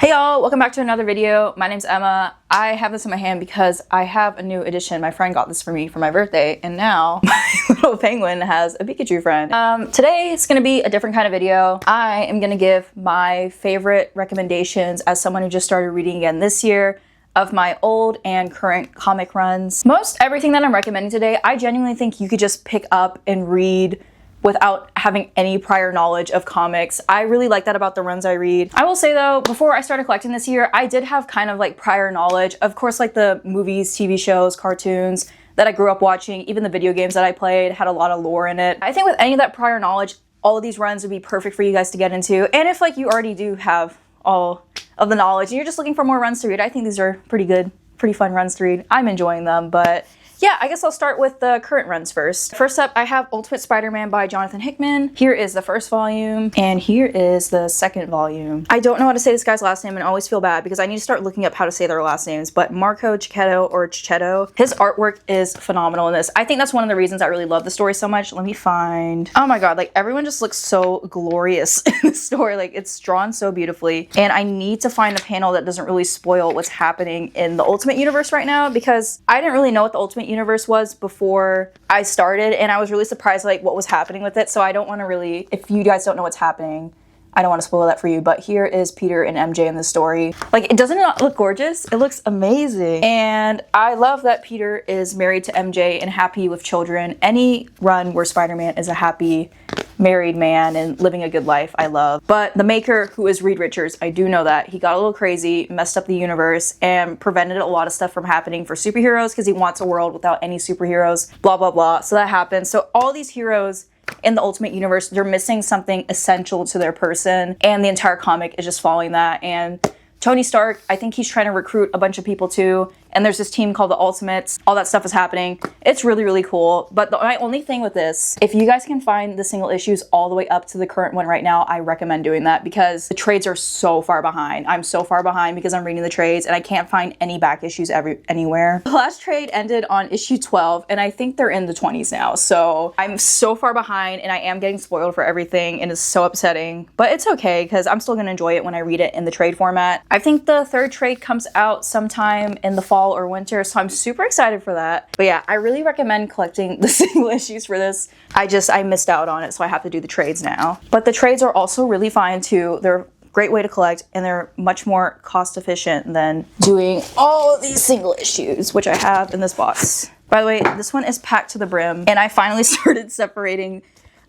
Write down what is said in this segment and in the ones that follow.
Hey y'all, welcome back to another video. My name's Emma. I have this in my hand because I have a new edition. My friend got this for me for my birthday, and now my little penguin has a Pikachu friend. Today it's gonna be a different kind of video. I am gonna give my favorite recommendations as someone who just started reading again this year of my old and current comic runs. Most everything that I'm recommending today, I genuinely think you could just pick up and read without having any prior knowledge of comics. I really like that about the runs I read. I will say though, before I started collecting this year, I did have kind of like prior knowledge. Of course, like the movies, TV shows, cartoons that I grew up watching, even the video games that I played had a lot of lore in it. I think with any of that prior knowledge, all of these runs would be perfect for you guys to get into. And if like you already do have all of the knowledge and you're just looking for more runs to read, I think these are pretty good, pretty fun runs to read. I'm enjoying them, but yeah, I guess I'll start with the current runs first. First up, I have Ultimate Spider-Man by Jonathan Hickman. Here is the first volume, and here is the second volume. I don't know how to say this guy's last name and I always feel bad because I need to start looking up how to say their last names, but Marco Cicchetto or Cicchetto, his artwork is phenomenal in this. I think that's one of the reasons I really love the story so much. Let me find, oh my god, like everyone just looks so glorious in the story. Like it's drawn so beautifully, and I need to find a panel that doesn't really spoil what's happening in the Ultimate Universe right now because I didn't really know what the Ultimate Universe was before I started, and I was really surprised like what was happening with it. So I don't want to really, if you guys don't know what's happening, I don't want to spoil that for you, but here is Peter and MJ in the story. Like, it doesn't not look gorgeous? It looks amazing. And I love that Peter is married to MJ and happy with children. Any run where Spider-Man is a happy married man and living a good life, I love. But the maker, who is Reed Richards, I do know that. He got a little crazy, messed up the universe, and prevented a lot of stuff from happening for superheroes because he wants a world without any superheroes, blah, blah, blah. So that happened. So all these heroes in the Ultimate Universe, they're missing something essential to their person, and the entire comic is just following that. And Tony Stark, I think he's trying to recruit a bunch of people too, and there's this team called the Ultimates. All that stuff is happening. It's really, really cool. But my only thing with this, if you guys can find the single issues all the way up to the current one right now, I recommend doing that because the trades are so far behind. I'm so far behind because I'm reading the trades and I can't find any back issues anywhere. The last trade ended on issue 12 and I think they're in the 20s now. So I'm so far behind and I am getting spoiled for everything and it's so upsetting. But it's okay because I'm still gonna enjoy it when I read it in the trade format. I think the third trade comes out sometime in the fall or winter, so I'm super excited for that. But yeah, I really recommend collecting the single issues for this. I missed out on it, so I have to do the trades now. But the trades are also really fine too. They're a great way to collect and they're much more cost efficient than doing all of these single issues, which I have in this box. By the way, this one is packed to the brim and I finally started separating.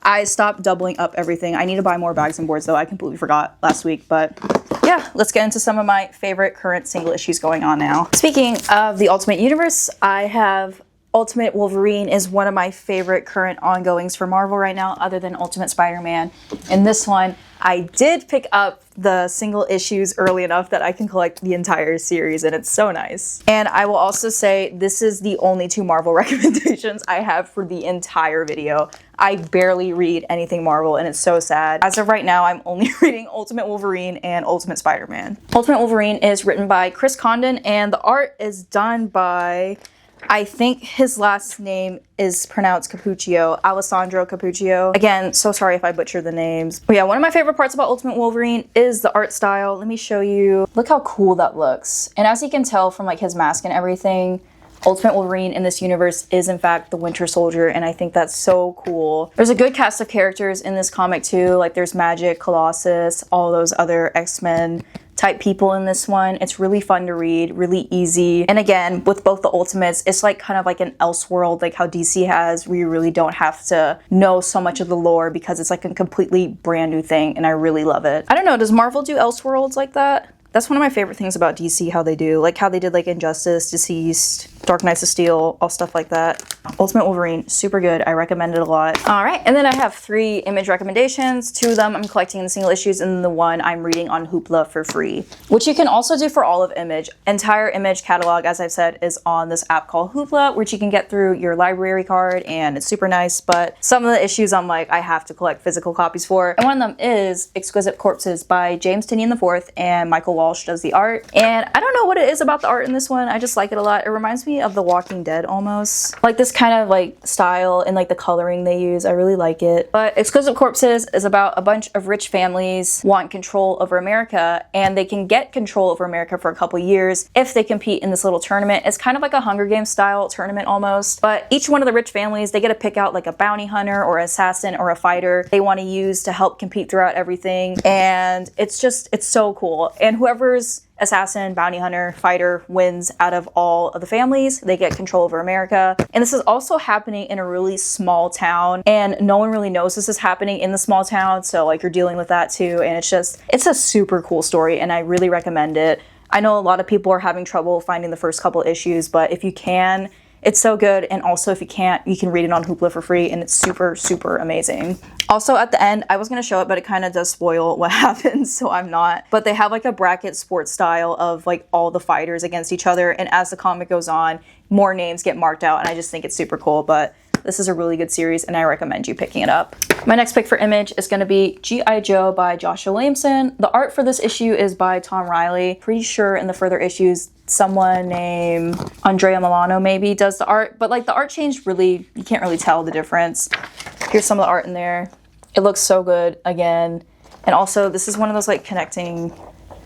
I stopped doubling up everything. I need to buy more bags and boards though. I completely forgot last week, but yeah, let's get into some of my favorite current single issues going on now. Speaking of the Ultimate Universe, I have Ultimate Wolverine is one of my favorite current ongoings for Marvel right now, other than Ultimate Spider-Man. In this one, I did pick up the single issues early enough that I can collect the entire series, and it's so nice. And I will also say this is the only two Marvel recommendations I have for the entire video. I barely read anything Marvel, and it's so sad. As of right now, I'm only reading Ultimate Wolverine and Ultimate Spider-Man. Ultimate Wolverine is written by Chris Condon, and the art is done by, I think his last name is pronounced Cappuccio, Alessandro Cappuccio. Again, so sorry if I butcher the names. But yeah, one of my favorite parts about Ultimate Wolverine is the art style. Let me show you. Look how cool that looks. And as you can tell from like his mask and everything, Ultimate Wolverine in this universe is in fact the Winter Soldier, and I think that's so cool. There's a good cast of characters in this comic too, like there's Magic, Colossus, all those other X-Men type people in this one. It's really fun to read, really easy. And again, with both the Ultimates, it's like kind of like an Elseworld, like how DC has, where you really don't have to know so much of the lore because it's like a completely brand new thing, and I really love it. I don't know, does Marvel do Elseworlds like that? That's one of my favorite things about DC, how they do. Like how they did like Injustice, Deceased, Dark Knights of Steel, all stuff like that. Ultimate Wolverine, super good. I recommend it a lot. All right, and then I have 3 image recommendations. 2 of them I'm collecting in the single issues, and then the one I'm reading on Hoopla for free, which you can also do for all of Image. Entire Image catalog, as I've said, is on this app called Hoopla, which you can get through your library card, and it's super nice. But some of the issues I'm like, I have to collect physical copies for. And one of them is Exquisite Corpses by James Tynion IV, and Michael Walsh does the art. And I don't know what it is about the art in this one. I just like it a lot. It reminds me me of The Walking Dead almost. Like this kind of like style and like the coloring they use. I really like it. But Exquisite Corpses is about a bunch of rich families want control over America, and they can get control over America for a couple years if they compete in this little tournament. It's kind of like a Hunger Games style tournament almost. But each one of the rich families, they get to pick out like a bounty hunter or assassin or a fighter they want to use to help compete throughout everything. And it's so cool. And whoever's assassin, bounty hunter, fighter wins out of all of the families, they get control over America. And this is also happening in a really small town, and no one really knows this is happening in the small town, so like you're dealing with that too. And it's a super cool story, and I really recommend it. I know a lot of people are having trouble finding the first couple issues, but if you can, it's so good. And also if you can't, you can read it on Hoopla for free, and it's super, super amazing. Also at the end, I was going to show it, but it kind of does spoil what happens, so I'm not. But they have like a bracket sports style of like all the fighters against each other, and as the comic goes on, more names get marked out, and I just think it's super cool. But this is a really good series, and I recommend you picking it up. My next pick for Image is going to be G.I. Joe by Joshua Williamson. The art for this issue is by Tom Riley. Pretty sure in the further issues, someone named Andrea Milano maybe does the art, but like the art changed really, you can't really tell the difference. Here's some of the art in there. It looks so good again. And also this is one of those like connecting,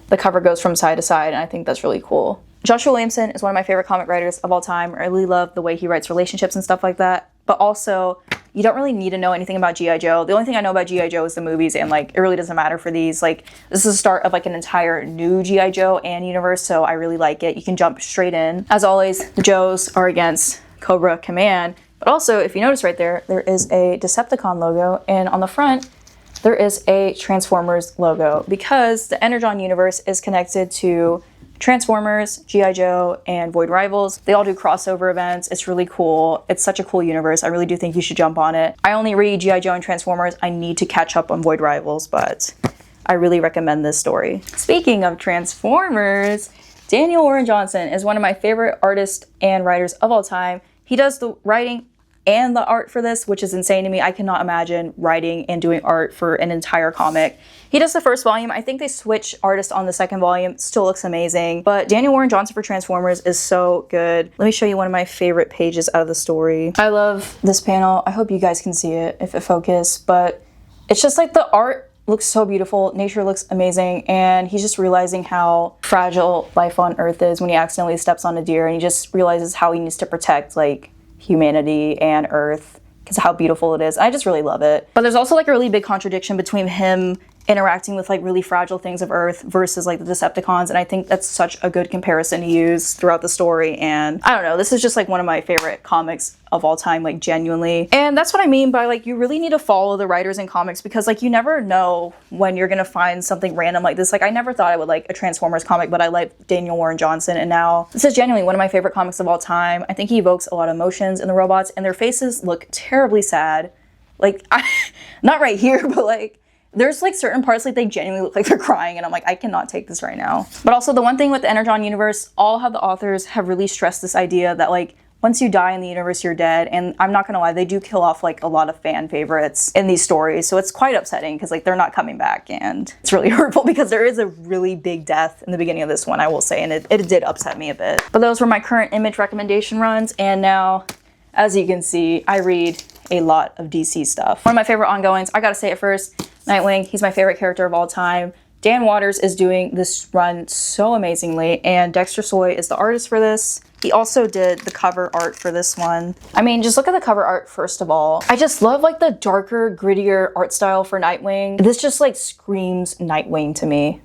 the cover goes from side to side, and I think that's really cool. Joshua Williamson is one of my favorite comic writers of all time. I really love the way he writes relationships and stuff like that. But also, you don't really need to know anything about G.I. Joe. The only thing I know about G.I. Joe is the movies, and like it really doesn't matter for these. Like this is the start of like an entire new G.I. Joe and universe, so I really like it. You can jump straight in. As always, the Joes are against Cobra Command. But also, if you notice right there, there is a Decepticon logo, and on the front, there is a Transformers logo, because the Energon universe is connected to Transformers, G.I. Joe, and Void Rivals. They all do crossover events. It's really cool. It's such a cool universe. I really do think you should jump on it. I only read G.I. Joe and Transformers. I need to catch up on Void Rivals, but I really recommend this story. Speaking of Transformers, Daniel Warren Johnson is one of my favorite artists and writers of all time. He does the writing and the art for this, which is insane to me. I cannot imagine writing and doing art for an entire comic. He does the first volume. I think they switch artists on the second volume. Still looks amazing. But Daniel Warren Johnson for Transformers is so good. Let me show you one of my favorite pages out of the story. I love this panel. I hope you guys can see it if it focuses, but it's just like the art looks so beautiful. Nature looks amazing. And he's just realizing how fragile life on Earth is when he accidentally steps on a deer, and he just realizes how he needs to protect like humanity and Earth because of how beautiful it is. I just really love it. But there's also like a really big contradiction between him interacting with like really fragile things of Earth versus like the Decepticons, and I think that's such a good comparison to use throughout the story. And I don't know, this is just like one of my favorite comics of all time, like genuinely. And that's what I mean by like you really need to follow the writers in comics, because like you never know when you're gonna find something random like this. Like I never thought I would like a Transformers comic, but I like Daniel Warren Johnson, and now this is genuinely one of my favorite comics of all time. I think he evokes a lot of emotions in the robots, and their faces look terribly sad. Like not right here, but like there's like certain parts like they genuinely look like they're crying, and I'm like, I cannot take this right now. But also the one thing with the Energon universe, all of the authors have really stressed this idea that like once you die in the universe, you're dead. And I'm not gonna lie, they do kill off like a lot of fan favorites in these stories. So it's quite upsetting because like they're not coming back, and it's really hurtful because there is a really big death in the beginning of this one, I will say, and it did upset me a bit. But those were my current Image recommendation runs, and now, as you can see, I read a lot of DC stuff. One of my favorite ongoings, I gotta say it first, Nightwing. He's my favorite character of all time. Dan Watters is doing this run so amazingly, and Dexter Soy is the artist for this. He also did the cover art for this one. I mean, just look at the cover art first of all. I just love like the darker, grittier art style for Nightwing. This just like screams Nightwing to me.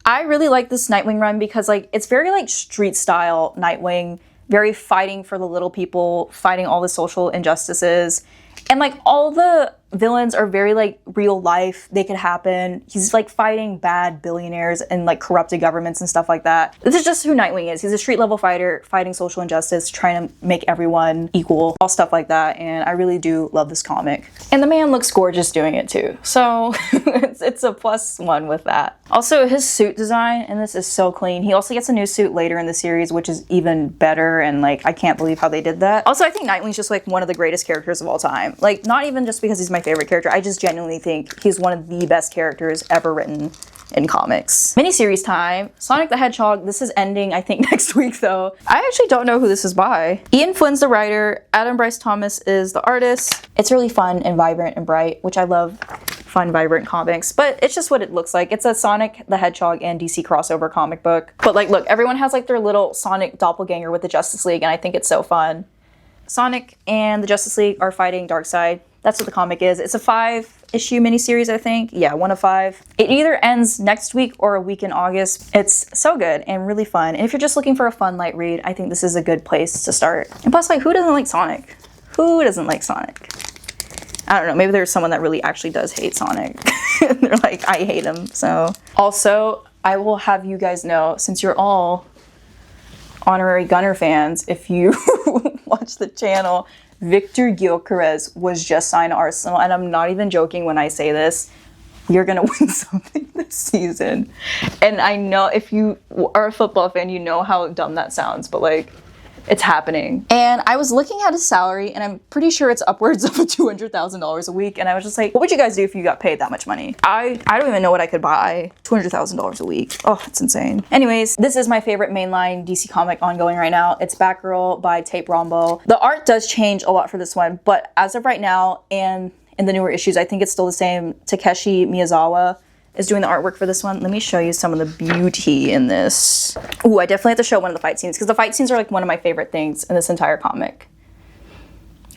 I really like this Nightwing run because like it's very like street style Nightwing, very fighting for the little people, fighting all the social injustices. And like all the villains are very like real life, they could happen. He's like fighting bad billionaires and like corrupted governments and stuff like that. This is just who Nightwing is. He's a street level fighter fighting social injustice, trying to make everyone equal, all stuff like that. And I really do love this comic. And the man looks gorgeous doing it too. So it's a +1 with that. Also, his suit design in this is so clean. He also gets a new suit later in the series, which is even better. And like, I can't believe how they did that. Also, I think Nightwing's just like one of the greatest characters of all time. Like, not even just because he's my favorite character. I just genuinely think he's one of the best characters ever written in comics. Miniseries time. Sonic the Hedgehog. This is ending, I think, next week though. I actually don't know who this is by. Ian Flynn's the writer. Adam Bryce Thomas is the artist. It's really fun and vibrant and bright, which I love. Fun, vibrant comics, but it's just what it looks like. It's a Sonic the Hedgehog and DC crossover comic book. But like, look, everyone has like their little Sonic doppelganger with the Justice League, and I think it's so fun. Sonic and the Justice League are fighting Darkseid. That's what the comic is. It's a 5-issue miniseries, I think. Yeah, 1 of 5. It either ends next week or a week in August. It's so good and really fun. And if you're just looking for a fun light read, I think this is a good place to start. And plus, like, who doesn't like Sonic? Who doesn't like Sonic? I don't know, maybe there's someone that really actually does hate Sonic. They're like, I hate him, so. Also, I will have you guys know, since you're all honorary Gunner fans, if you watch the channel, Victor Gyökeres was just signed to Arsenal, and I'm not even joking when I say this. You're gonna win something this season. And I know if you are a football fan, you know how dumb that sounds, but like, it's happening. And I was looking at his salary, and I'm pretty sure it's upwards of $200,000 a week. And I was just like, what would you guys do if you got paid that much money? I don't even know what I could buy. $200,000 a week. Oh, it's insane. Anyways, this is my favorite mainline DC comic ongoing right now. It's Batgirl by Tape Rombo. The art does change a lot for this one, but as of right now, and in the newer issues, I think it's still the same. Takeshi Miyazawa is doing the artwork for this one. Let me show you some of the beauty in this. Ooh, I definitely have to show one of the fight scenes because the fight scenes are like one of my favorite things in this entire comic.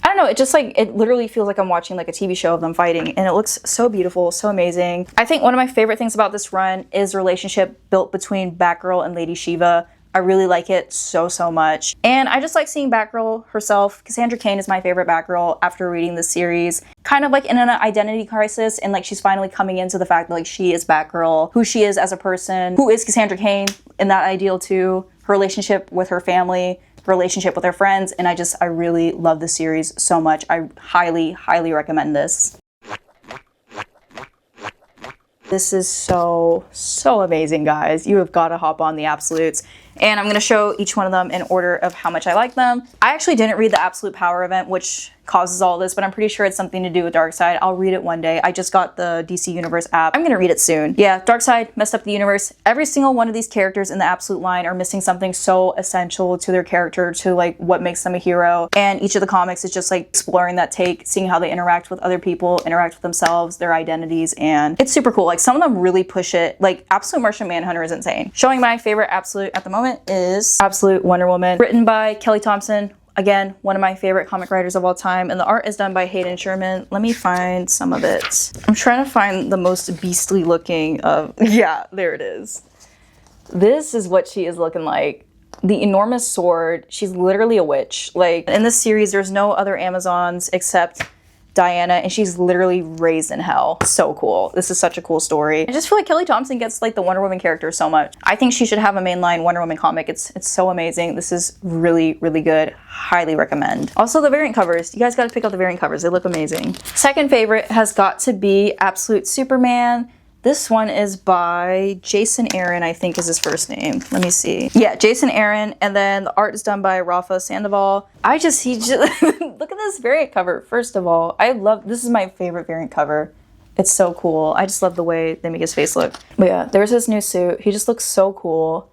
I don't know, it just like, it literally feels like I'm watching like a TV show of them fighting, and it looks so beautiful, so amazing. I think one of my favorite things about this run is the relationship built between Batgirl and Lady Shiva. I really like it so much. And I just like seeing Batgirl herself. Cassandra Cain is my favorite Batgirl after reading this series. Kind of like in an identity crisis, and like she's finally coming into the fact that like she is Batgirl, who she is as a person, who is Cassandra Cain in that ideal too, her relationship with her family, her relationship with her friends, and I really love this series so much. I highly recommend this. This is so amazing, guys. You have got to hop on the Absolutes. And I'm going to show each one of them in order of how much I like them. I actually didn't read the Absolute Power event, which causes all this, but I'm pretty sure it's something to do with Darkseid. I'll read it one day. I just got the DC Universe app. I'm going to read it soon. Yeah, Darkseid messed up the universe. Every single one of these characters in the Absolute line are missing something so essential to their character, to like what makes them a hero. And each of the comics is just like exploring that take, seeing how they interact with other people, interact with themselves, their identities, and it's super cool. Like some of them really push it. Like Absolute Martian Manhunter is insane. Showing my favorite Absolute at the moment is Absolute Wonder Woman, written by Kelly Thompson. Again, one of my favorite comic writers of all time, and the art is done by Hayden Sherman. Let me find some of it. I'm trying to find the most beastly looking of, yeah, there it is. This is what she is looking like. The enormous sword. She's literally a witch. Like, in this series, there's no other Amazons except Diana, and she's literally raised in hell. So cool. This is such a cool story. I just feel like Kelly Thompson gets like the Wonder Woman character so much. I think she should have a mainline Wonder Woman comic. It's so amazing. This is really good. Highly recommend. Also the variant covers. You guys got to pick up the variant covers. They look amazing. Second favorite has got to be Absolute Superman. This one is by Jason Aaron, I think is his first name. Let me see. Yeah, Jason Aaron, and then the art is done by Rafa Sandoval. He just look at this variant cover. First of all, this is my favorite variant cover. It's so cool. I just love the way they make his face look. But yeah, there's his new suit. He just looks so cool.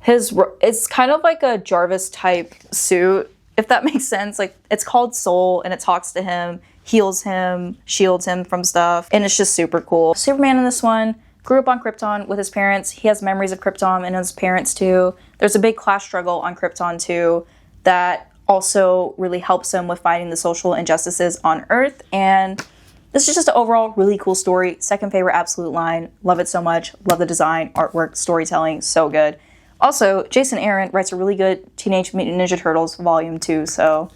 It's kind of like a Jarvis type suit, if that makes sense. Like, it's called Soul, and it talks to him, heals him, shields him from stuff, and it's just super cool. Superman in this one grew up on Krypton with his parents. He has memories of Krypton and his parents too. There's a big class struggle on Krypton too that also really helps him with fighting the social injustices on Earth, and this is just an overall really cool story. Second favorite Absolute line. Love it so much. Love the design, artwork, storytelling, so good. Also, Jason Aaron writes a really good Teenage Mutant Ninja Turtles Volume 2, so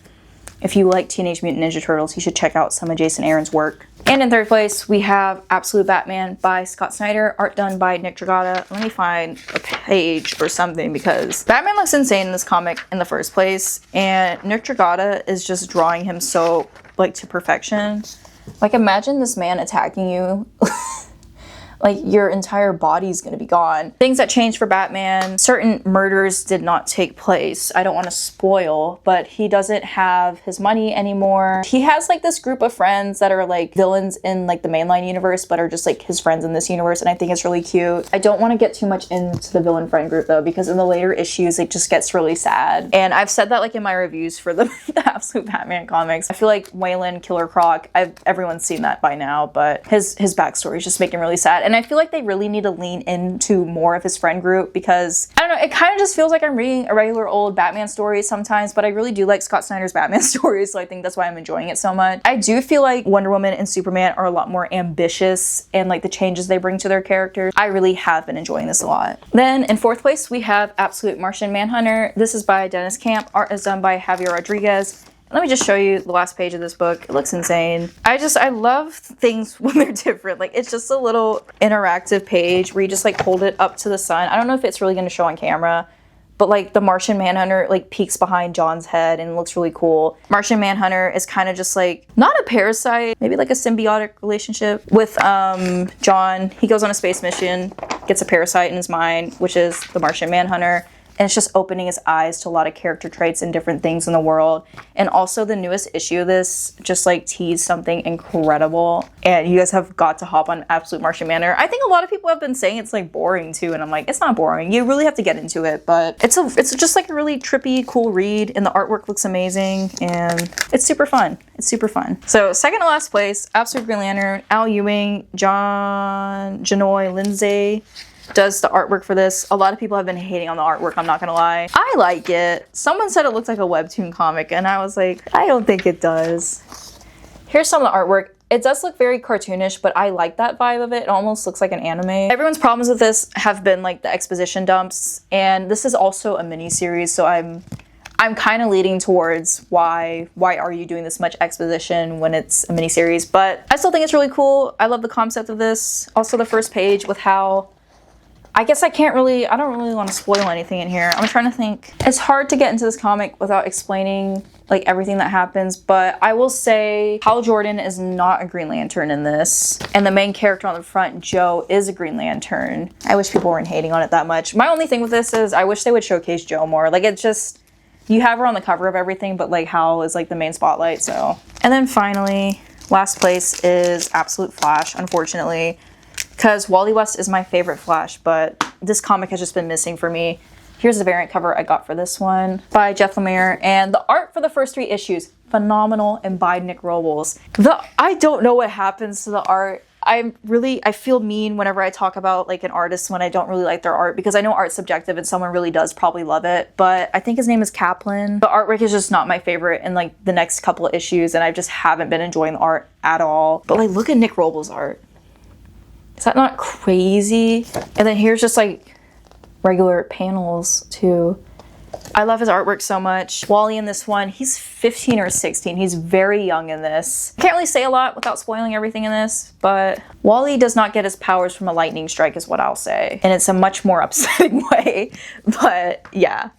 if you like Teenage Mutant Ninja Turtles, you should check out some of Jason Aaron's work. And in third place, we have Absolute Batman by Scott Snyder, art done by Nick Dragotta. Let me find a page or something, because Batman looks insane in this comic in the first place, and Nick Dragotta is just drawing him so, like, to perfection. Like, imagine this man attacking you. Like, your entire body's gonna be gone. Things that changed for Batman: certain murders did not take place. I don't want to spoil, but he doesn't have his money anymore. He has like this group of friends that are like villains in like the mainline universe, but are just like his friends in this universe, and I think it's really cute. I don't want to get too much into the villain friend group though, because in the later issues it just gets really sad. And I've said that like in my reviews for the Absolute Batman comics. I feel like Wayland Killer Croc, everyone's seen that by now, but his backstory is just making me really sad. And I feel like they really need to lean into more of his friend group, because I don't know, it kind of just feels like I'm reading a regular old Batman story sometimes, but I really do like Scott Snyder's Batman stories, so I think that's why I'm enjoying it so much. I do feel like Wonder Woman and Superman are a lot more ambitious, and like the changes they bring to their characters. I really have been enjoying this a lot. Then in fourth place, we have Absolute Martian Manhunter. This is by Dennis Camp. Art is done by Javier Rodriguez. Let me just show you the last page of this book. It looks insane. I love things when they're different. Like, it's just a little interactive page where you just like hold it up to the sun. I don't know if it's really going to show on camera, but like the Martian Manhunter like peeks behind John's head and looks really cool. Martian Manhunter is kind of just like, not a parasite, maybe like a symbiotic relationship with John. He goes on a space mission, gets a parasite in his mind, which is the Martian Manhunter. And it's just opening his eyes to a lot of character traits and different things in the world. And also the newest issue of this just like teased something incredible. And you guys have got to hop on Absolute Martian Manhunter. I think a lot of people have been saying it's like boring too. And I'm like, it's not boring. You really have to get into it. But it's just like a really trippy, cool read. And the artwork looks amazing. And it's super fun. It's super fun. So second to last place, Absolute Green Lantern, Al Ewing, John Janoy Lindsay does the artwork for this. A lot of people have been hating on the artwork, I'm not gonna lie. I like it. Someone said it looks like a webtoon comic, and I was like, I don't think it does. Here's some of the artwork. It does look very cartoonish, but I like that vibe of it. It almost looks like an anime. Everyone's problems with this have been like the exposition dumps, and this is also a mini series, so I'm kind of leading towards why are you doing this much exposition when it's a mini series? But I still think it's really cool. I love the concept of this. Also the first page with how, I guess I don't really want to spoil anything in here. I'm trying to think. It's hard to get into this comic without explaining like everything that happens, but I will say Hal Jordan is not a Green Lantern in this. And the main character on the front, Joe, is a Green Lantern. I wish people weren't hating on it that much. My only thing with this is I wish they would showcase Joe more. Like, it's just, you have her on the cover of everything, but like Hal is like the main spotlight, so. And then finally, last place is Absolute Flash, unfortunately. Because Wally West is my favorite Flash, but this comic has just been missing for me. Here's the variant cover I got for this one by Jeff Lemire, and the art for the first 3 issues, phenomenal, and by Nick Robles. I don't know what happens to the art. I feel mean whenever I talk about like an artist when I don't really like their art, because I know art's subjective and someone really does probably love it, but I think his name is Kaplan. The artwork is just not my favorite in like the next couple of issues, and I just haven't been enjoying the art at all. But like, look at Nick Robles' art. Is that not crazy? And then here's just like regular panels too. I love his artwork so much. Wally in this one, he's 15 or 16. He's very young in this. Can't really say a lot without spoiling everything in this, but Wally does not get his powers from a lightning strike is what I'll say. And it's a much more upsetting way, but yeah.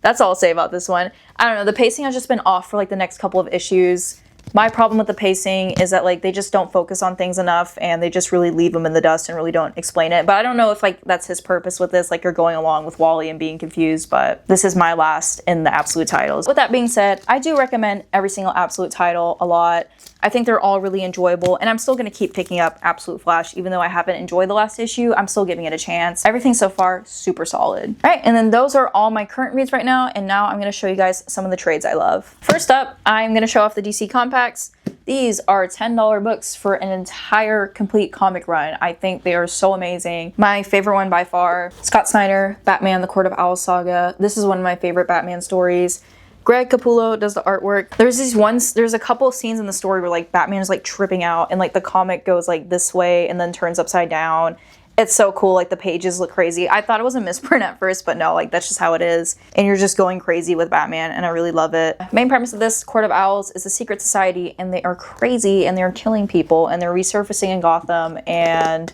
That's all I'll say about this one. I don't know, the pacing has just been off for like the next couple of issues. My problem with the pacing is that like they just don't focus on things enough, and they just really leave them in the dust and really don't explain it. But I don't know if like that's his purpose with this, like you're going along with Wally and being confused, but this is my last in the Absolute titles. With that being said, I do recommend every single Absolute title a lot. I think they're all really enjoyable, and I'm still going to keep picking up Absolute Flash. Even though I haven't enjoyed the last issue, I'm still giving it a chance. Everything so far, super solid. All right, and then those are all my current reads right now, and now I'm going to show you guys some of the trades I love. First up, I'm going to show off the DC Compacts. These are $10 books for an entire complete comic run. I think they are so amazing. My favorite one by far, Scott Snyder, Batman, The Court of Owls Saga. This is one of my favorite Batman stories. Greg Capullo does the artwork. There's a couple of scenes in the story where like Batman is like tripping out, and like the comic goes like this way and then turns upside down. It's so cool, like the pages look crazy. I thought it was a misprint at first, but no, like that's just how it is. And you're just going crazy with Batman, and I really love it. Main premise of this Court of Owls is a secret society, and they are crazy, and they're killing people, and they're resurfacing in Gotham, and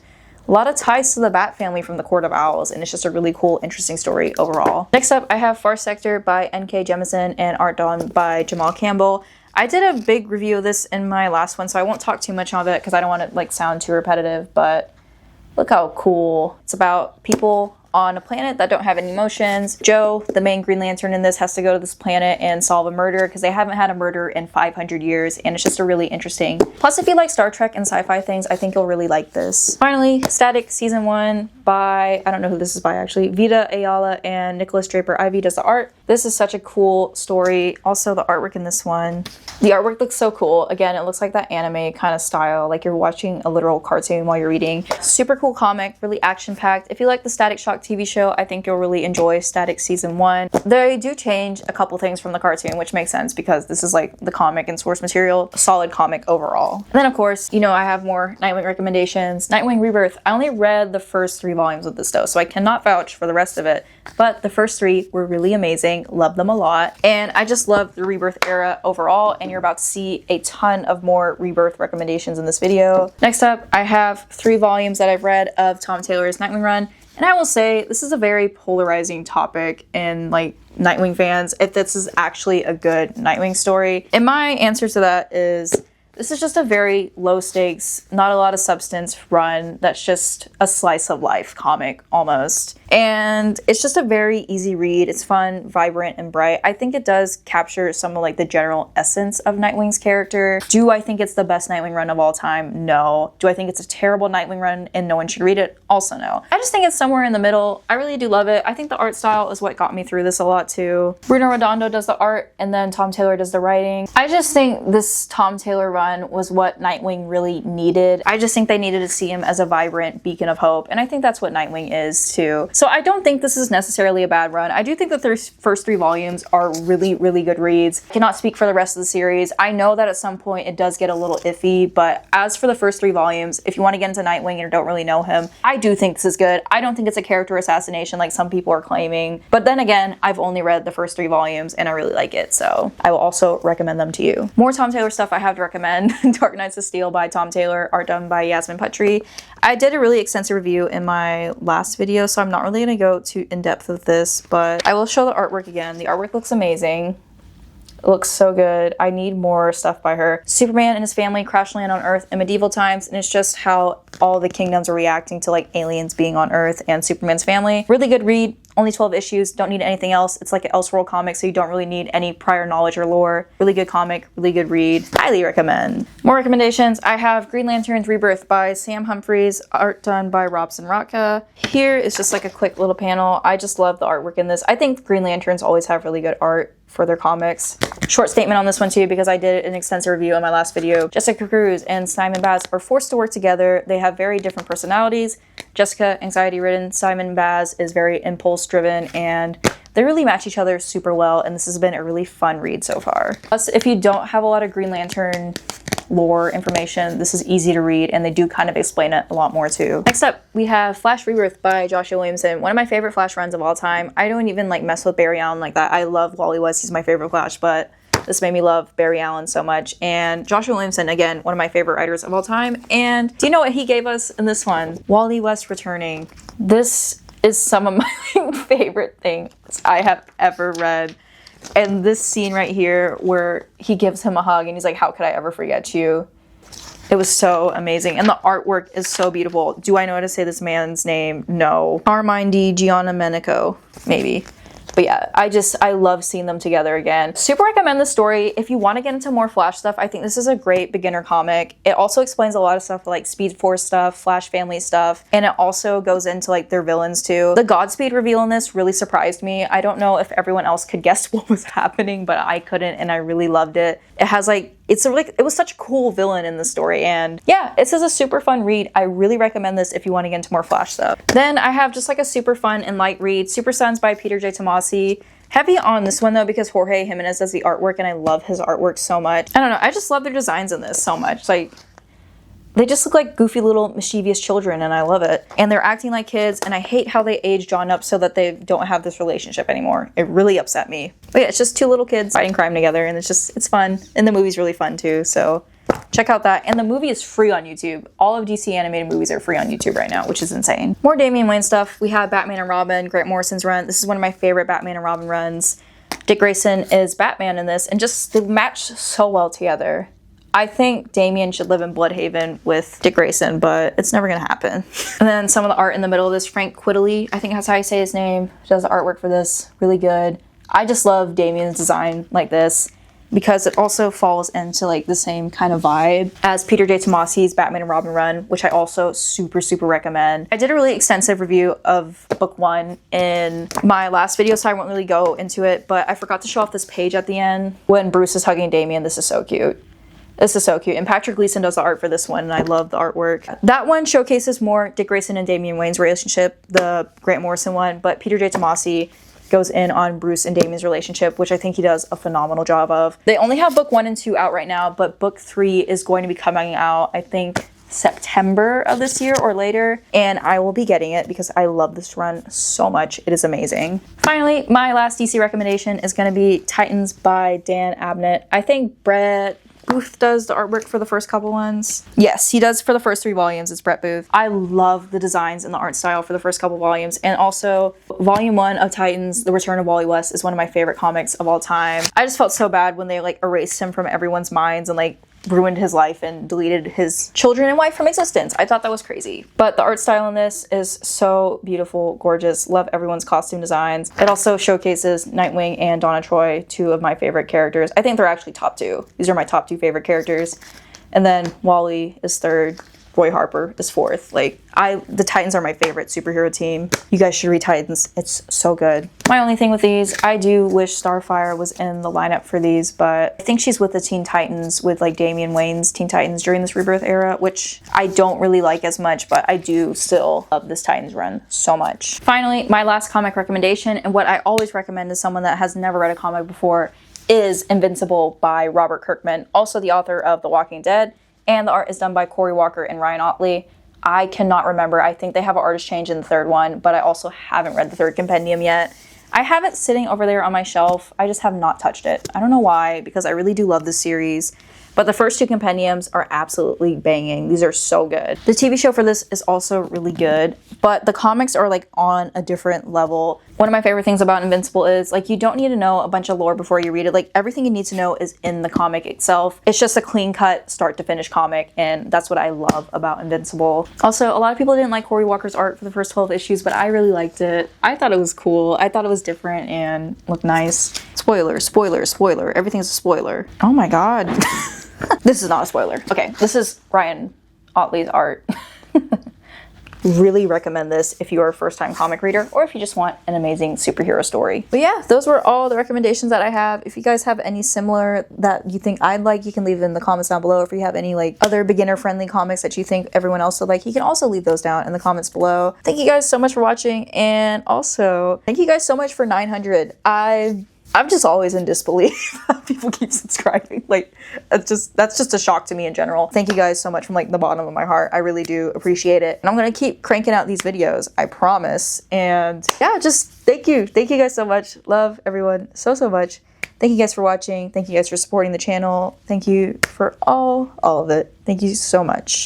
a lot of ties to the Bat family from the Court of Owls, and it's just a really cool, interesting story overall. Next up, I have Far Sector by N.K. Jemisin and art done by Jamal Campbell. I did a big review of this in my last one, so I won't talk too much on it because I don't want to like sound too repetitive, but Look how cool. It's about people on a planet that don't have any emotions. Joe, the main Green Lantern in this, has to go to this planet and solve a murder because they haven't had a murder in 500 years, and it's just a really interesting. Plus, if you like Star Trek and sci-fi things, I think you'll really like this. Finally, Static Season 1 by, I don't know who this is by actually, Vita Ayala and Nicholas Draper Ivy does the art. This is such a cool story. Also, the artwork in this one. The artwork looks so cool. Again, it looks like that anime kind of style, like you're watching a literal cartoon while you're reading. Super cool comic, really action-packed. If you like the Static Shock TV show, I think you'll really enjoy Static Season 1. They do change a couple things from the cartoon, which makes sense because this is like the comic and source material. A solid comic overall. And then of course, you know, I have more Nightwing recommendations. Nightwing Rebirth. I only read the first 3 volumes of this though, so I cannot vouch for the rest of it. But the first 3 were really amazing. Love them a lot. And I just love the Rebirth era overall, and you're about to see a ton of more Rebirth recommendations in this video. Next up, I have 3 volumes that I've read of Tom Taylor's Nightwing run. And I will say, this is a very polarizing topic in like Nightwing fans, if this is actually a good Nightwing story. And my answer to that is, this is just a very low stakes, not a lot of substance run that's just a slice of life comic almost. And it's just a very easy read. It's fun, vibrant, and bright. I think it does capture some of like the general essence of Nightwing's character. Do I think it's the best Nightwing run of all time? No. Do I think it's a terrible Nightwing run and no one should read it? Also no. I just think it's somewhere in the middle. I really do love it. I think the art style is what got me through this a lot too. Bruno Redondo does the art and then Tom Taylor does the writing. I just think this Tom Taylor run was what Nightwing really needed. I just think they needed to see him as a vibrant beacon of hope, and I think that's what Nightwing is too. So I don't think this is necessarily a bad run. I do think that the first 3 volumes are really, really good reads. I cannot speak for the rest of the series. I know that at some point it does get a little iffy, but as for the first 3 volumes, if you want to get into Nightwing and don't really know him, I do think this is good. I don't think it's a character assassination like some people are claiming, but then again, I've only read the first 3 volumes and I really like it, so I will also recommend them to you. More Tom Taylor stuff I have to recommend. Dark Knights of Steel by Tom Taylor, art done by Yasmin Putri. I did a really extensive review in my last video, so I'm not really going to go too in-depth with this, but I will show the artwork again. The artwork looks amazing. It looks so good. I need more stuff by her. Superman and his family crash land on Earth in medieval times, and it's just how all the kingdoms are reacting to like aliens being on Earth and Superman's family. Really good read. Only 12 issues, don't need anything else. It's like an Elseworld comic, so you don't really need any prior knowledge or lore. Really good comic, really good read. Highly recommend. More recommendations. I have Green Lantern's Rebirth by Sam Humphries, art done by Robson Rotka. Here is just like a quick little panel. I just love the artwork in this. I think Green Lanterns always have really good art for their comics. Short statement on this one too, because I did an extensive review in my last video. Jessica Cruz and Simon Baz are forced to work together. They have very different personalities. Jessica, anxiety-ridden. Simon Baz is very impulse-driven, and they really match each other super well, and this has been a really fun read so far. Plus, if you don't have a lot of Green Lantern lore information, this is easy to read, and they do kind of explain it a lot more too. Next up, we have Flash Rebirth by Joshua Williamson, one of my favorite Flash runs of all time. I don't even like mess with Barry Allen like that. I love Wally West, he's my favorite Flash, but this made me love Barry Allen so much. And Joshua Williamson, again, one of my favorite writers of all time. And do you know what he gave us in this one? Wally West returning. This is some of my favorite things I have ever read. And this scene right here where he gives him a hug and he's like, how could I ever forget you? It was so amazing. And the artwork is so beautiful. Do I know how to say this man's name? No. Armine Di Giandomenico, maybe. But yeah, I love seeing them together again. Super recommend this story. If you want to get into more Flash stuff, I think this is a great beginner comic. It also explains a lot of stuff like Speed Force stuff, Flash family stuff, and it also goes into like their villains too. The Godspeed reveal in this really surprised me. I don't know if everyone else could guess what was happening, but I couldn't, and I really loved it. It has like, it was such a cool villain in the story, and yeah, this is a super fun read. I really recommend this if you want to get into more Flash stuff. Then I have just like a super fun and light read, Super Sons by Peter J. Tomasi. Heavy on this one though because Jorge Jimenez does the artwork, and I love his artwork so much. I don't know, I just love their designs in this so much. Like, they just look like goofy little mischievous children, and I love it. And they're acting like kids, and I hate how they aged John up so that they don't have this relationship anymore. It really upset me. But yeah, it's just 2 little kids fighting crime together, and it's fun. And the movie's really fun too, so check out that. And the movie is free on YouTube. All of DC animated movies are free on YouTube right now, which is insane. More Damian Wayne stuff. We have Batman and Robin, Grant Morrison's run. This is one of my favorite Batman and Robin runs. Dick Grayson is Batman in this, and just they match so well together. I think Damian should live in Bloodhaven with Dick Grayson, but it's never gonna happen. And then some of the art in the middle of this, Frank Quiddley, I think that's how you say his name, does the artwork for this. Really good. I just love Damian's design like this, because it also falls into like the same kind of vibe as Peter J. Tomasi's Batman and Robin run, which I also super recommend. I did a really extensive review of book 1 in my last video, so I won't really go into it, but I forgot to show off this page at the end when Bruce is hugging Damian. This is so cute. This is so cute. And Patrick Gleason does the art for this one, and I love the artwork. That one showcases more Dick Grayson and Damian Wayne's relationship, the Grant Morrison one, but Peter J. Tomasi goes in on Bruce and Damian's relationship, which I think he does a phenomenal job of. They only have book 1 and 2 out right now, but book 3 is going to be coming out, I think, September of this year or later, and I will be getting it because I love this run so much. It is amazing. Finally, my last DC recommendation is going to be Titans by Dan Abnett. I think Brett Booth does the artwork for the first couple ones. Yes, he does for the first 3 volumes. It's Brett Booth. I love the designs and the art style for the first couple volumes. And also, volume 1 of Titans, The Return of Wally West, is one of my favorite comics of all time. I just felt so bad when they like erased him from everyone's minds and like ruined his life and deleted his children and wife from existence. I thought that was crazy. But the art style in this is so beautiful, gorgeous. Love everyone's costume designs. It also showcases Nightwing and Donna Troy, 2 of my favorite characters. I think they're actually top 2. These are my top 2 favorite characters. And then Wally is 3rd. Roy Harper is 4th. Like, the Titans are my favorite superhero team. You guys should read Titans. It's so good. My only thing with these, I do wish Starfire was in the lineup for these, but I think she's with the Teen Titans, with like Damian Wayne's Teen Titans during this Rebirth era, which I don't really like as much, but I do still love this Titans run so much. Finally, my last comic recommendation, and what I always recommend to someone that has never read a comic before, is Invincible by Robert Kirkman, also the author of The Walking Dead. And the art is done by Corey Walker and Ryan Ottley. I cannot remember. I think they have an artist change in the 3rd one, but I also haven't read the 3rd compendium yet. I have it sitting over there on my shelf. I just have not touched it. I don't know why, because I really do love this series. But the first 2 compendiums are absolutely banging. These are so good. The TV show for this is also really good, but the comics are like on a different level. One of my favorite things about Invincible is like you don't need to know a bunch of lore before you read it. Like everything you need to know is in the comic itself. It's just a clean cut start to finish comic, and that's what I love about Invincible. Also, a lot of people didn't like Corey Walker's art for the first 12 issues, but I really liked it. I thought it was cool. I thought it was different and looked nice. Spoiler, spoiler, spoiler. Everything's a spoiler. Oh my god. This is not a spoiler. Okay, this is Ryan Ottley's art. Really recommend this if you are a first-time comic reader or if you just want an amazing superhero story. But yeah, those were all the recommendations that I have. If you guys have any similar that you think I'd like, you can leave it in the comments down below. If you have any like other beginner-friendly comics that you think everyone else would like, you can also leave those down in the comments below. Thank you guys so much for watching, and also thank you guys so much for 900. I'm just always in disbelief that people keep subscribing. Like, that's just a shock to me in general. Thank you guys so much from like the bottom of my heart. I really do appreciate it. And I'm gonna keep cranking out these videos, I promise. And yeah, just thank you. Thank you guys so much. Love everyone so much. Thank you guys for watching. Thank you guys for supporting the channel. Thank you for all of it. Thank you so much.